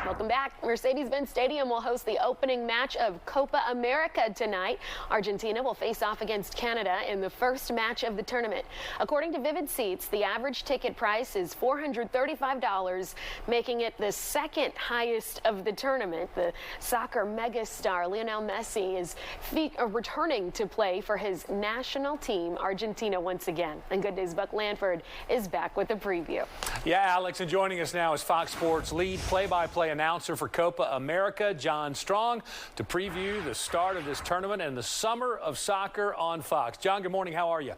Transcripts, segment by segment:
Welcome back. Mercedes-Benz Stadium will host the opening match of Copa America tonight. Argentina will face off against Canada in the first match of the tournament. According to Vivid Seats, the average ticket price is $435, making it the second highest of the tournament. The soccer megastar Lionel Messi is returning to play for his national team, Argentina, once again. And Good Day's Buck Lanford is back with a preview. Yeah, Alex, and joining us now is Fox Sports lead play-by-play announcer for Copa America, John Strong, to preview the start of this tournament and the summer of soccer on Fox. John, good morning. How are you?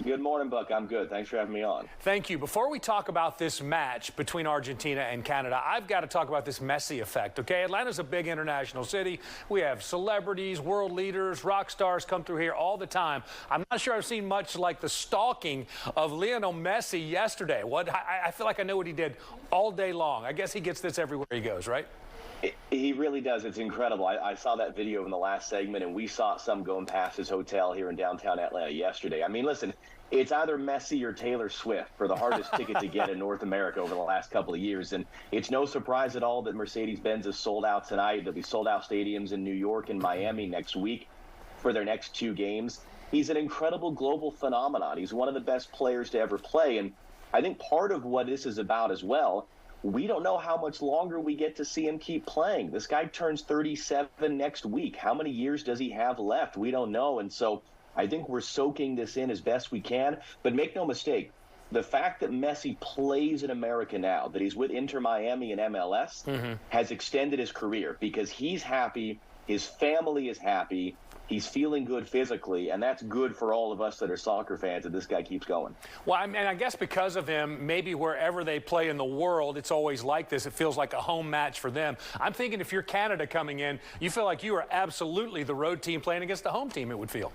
Good morning, Buck. I'm good. Thanks for having me on. Thank you. Before we talk about this match between Argentina and Canada, I've got to talk about this Messi effect, okay? Atlanta's a big international city. We have celebrities, world leaders, rock stars come through here all the time. I'm not sure I've seen much like the stalking of Lionel Messi yesterday. I feel like I know what he did all day long. I guess he gets this everywhere he goes, right? He really does. It's incredible. I saw that video in the last segment, and we saw some going past his hotel here in downtown Atlanta yesterday. I mean, listen, it's either Messi or Taylor Swift for the hardest ticket to get in North America over the last couple of years. And it's no surprise at all that Mercedes-Benz is sold out tonight. There'll be sold-out stadiums in New York and Miami next week for their next two games. He's an incredible global phenomenon. He's one of the best players to ever play. And I think part of what this is about as well, we don't know how much longer we get to see him keep playing. This guy turns 37 next week. How many years does he have left? We don't know. And so I think we're soaking this in as best we can. But make no mistake, the fact that Messi plays in America now, that he's with Inter Miami and MLS, has extended his career because he's happy, his family is happy, he's feeling good physically, and that's good for all of us that are soccer fans that this guy keeps going. Well, and I guess because of him, maybe wherever they play in the world, it's always like this. It feels like a home match for them. I'm thinking if you're Canada coming in, you feel like you are absolutely the road team playing against the home team, it would feel.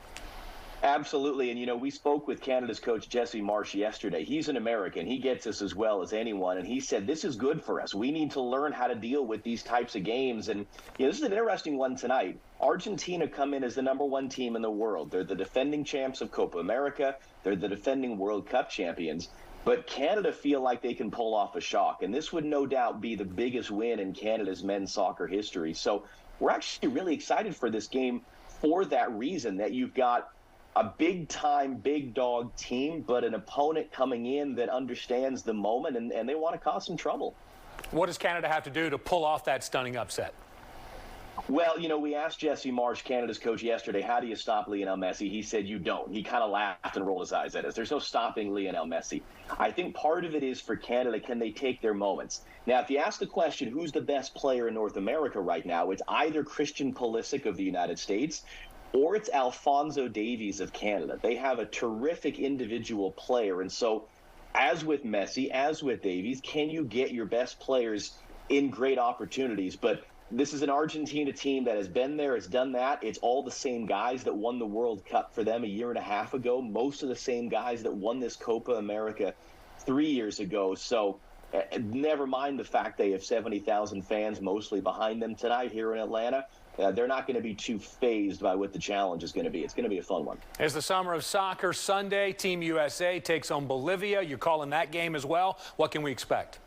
Absolutely. And, you know, we spoke with Canada's coach, Jesse Marsh, yesterday. He's an American. He gets this as well as anyone. And he said, this is good for us. We need to learn how to deal with these types of games. And, you know, this is an interesting one tonight. Argentina come in as the #1 team in the world. They're the defending champs of Copa America. They're the defending World Cup champions. But Canada feel like they can pull off a shock. And this would no doubt be the biggest win in Canada's men's soccer history. So we're actually really excited for this game for that reason, that you've got a big-time, big-dog team, but an opponent coming in that understands the moment, and they want to cause some trouble. What does Canada have to do to pull off that stunning upset? Well, you know, we asked Jesse Marsh, Canada's coach, yesterday, how do you stop Lionel Messi? He said, you don't. He kind of laughed and rolled his eyes at us. There's no stopping Lionel Messi. I think part of it is for Canada, can they take their moments? Now, if you ask the question, who's the best player in North America right now, it's either Christian Pulisic of the United States or it's Alphonso Davies of Canada. They have a terrific individual player. And so, as with Messi, as with Davies, can you get your best players in great opportunities? But this is an Argentina team that has been there, has done that. It's all the same guys that won the World Cup for them a year and a half ago. Most of the same guys that won this Copa America 3 years ago. So never mind the fact they have 70,000 fans mostly behind them tonight here in Atlanta. They're not going to be too fazed by what the challenge is going to be. It's going to be a fun one. It's the summer of soccer. Sunday, Team USA takes on Bolivia. You're calling that game as well. What can we expect?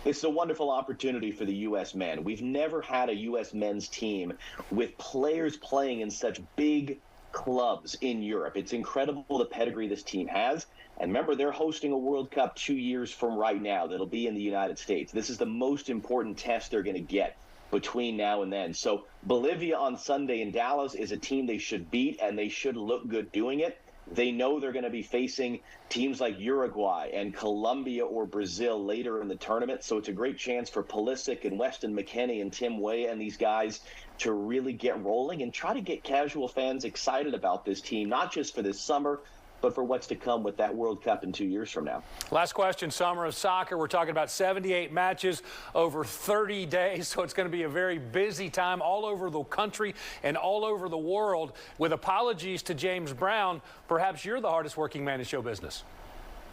It's a wonderful opportunity for the U.S. men. We've never had a U.S. men's team with players playing in such big clubs in Europe. It's incredible the pedigree this team has. And remember, they're hosting a World Cup 2 years from right now that'll be in the United States. This is the most important test they're going to get between now and then. So Bolivia on Sunday in Dallas is a team they should beat, and they should look good doing it. They know they're going to be facing teams like Uruguay and Colombia or Brazil later in the tournament. So it's a great chance for Pulisic and Weston McKennie and Tim Weah and these guys to really get rolling and try to get casual fans excited about this team, not just for this summer, but for what's to come with that World Cup in 2 years from now. Last question, summer of soccer. We're talking about 78 matches over 30 days, so it's going to be a very busy time all over the country and all over the world. With apologies to James Brown, perhaps you're the hardest working man in show business.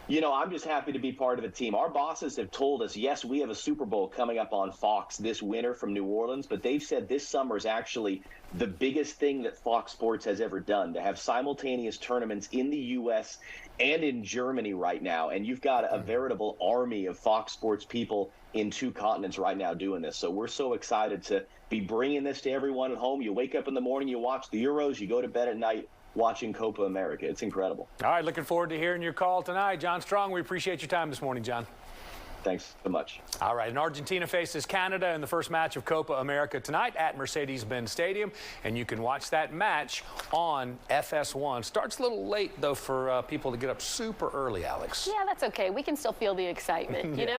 You know, I'm just happy to be part of the team. Our bosses have told us, yes, we have a Super Bowl coming up on Fox this winter from New Orleans, but they've said this summer is actually the biggest thing that Fox Sports has ever done, to have simultaneous tournaments in the U.S. and in Germany right now. And you've got a veritable army of Fox Sports people in 2 continents right now doing this. So we're so excited to be bringing this to everyone at home. You wake up in the morning, you watch the Euros, you go to bed at night watching Copa America. It's incredible. All right, looking forward to hearing your call tonight. John Strong, we appreciate your time this morning, John. Thanks so much. All right, and Argentina faces Canada in the first match of Copa America tonight at Mercedes-Benz Stadium, and you can watch that match on FS1. Starts a little late, though, for people to get up super early, Alex. Yeah, that's okay. We can still feel the excitement, you know?